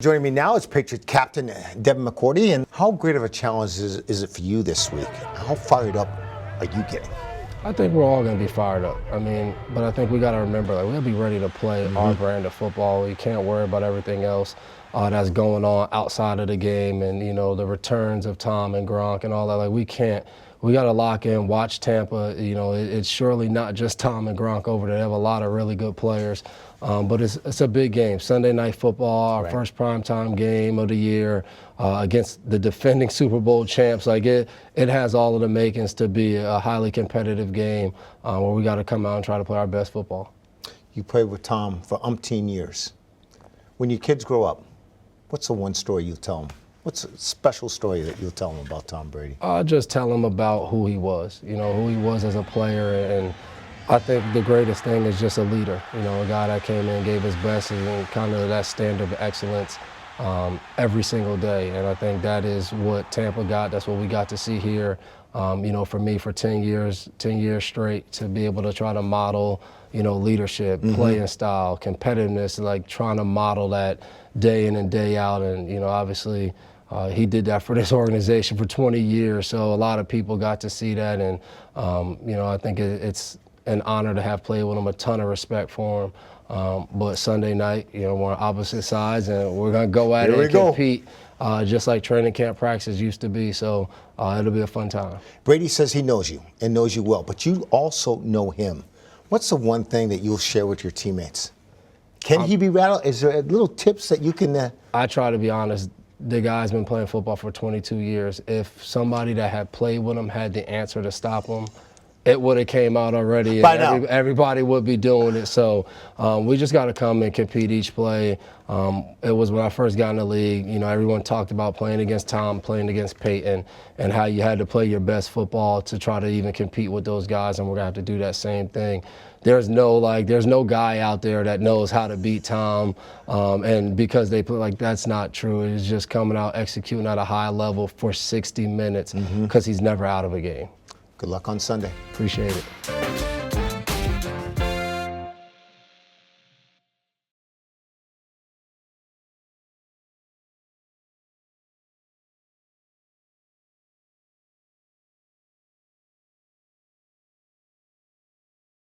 Joining me now is Patriots captain Devin McCourty. And how great of a challenge is it for you this week? How fired up are you getting? I think we're all going to be fired up. But I think we got to remember, we got to be ready to play our brand of football. We can't worry about everything else that's going on outside of the game, and the returns of Tom and Gronk and all that. We got to lock in, watch Tampa. It's surely not just Tom and Gronk over there. They have a lot of really good players. But it's a big game. Sunday Night Football, our first primetime game of the year against the defending Super Bowl champs. It has all of the makings to be a highly competitive game where we got to come out and try to play our best football. You played with Tom for umpteen years. When your kids grow up, what's the one story you'll tell them? What's a special story that you'll tell them about Tom Brady? I'll just tell them about who he was, who he was as a player. And I think the greatest thing is just a leader, a guy that came in, gave his best, and kind of that standard of excellence every single day. And I think that is what Tampa got. That's what we got to see here. For me, for 10 years straight, to be able to try to model, leadership, playing style, competitiveness, trying to model that day in and day out. And, obviously, he did that for this organization for 20 years. So a lot of people got to see that. And, I think it's an honor to have played with him, a ton of respect for him. But Sunday night, we're on opposite sides, and we're going to go at it and compete just like training camp practices used to be. So it'll be a fun time. Brady says he knows you and knows you well, but you also know him. What's the one thing that you'll share with your teammates? Can he be rattled? Is there little tips that you can? I try to be honest. The guy's been playing football for 22 years. If somebody that had played with him had the answer to stop him, it would have came out already. By now. Everybody would be doing it. So we just got to come and compete each play. It was when I first got in the league, everyone talked about playing against Tom, playing against Peyton, and how you had to play your best football to try to even compete with those guys, and we're going to have to do that same thing. There's no guy out there that knows how to beat Tom, and because they play that's not true. It's just coming out, executing at a high level for 60 minutes because he's never out of a game. Good luck on Sunday. Appreciate it.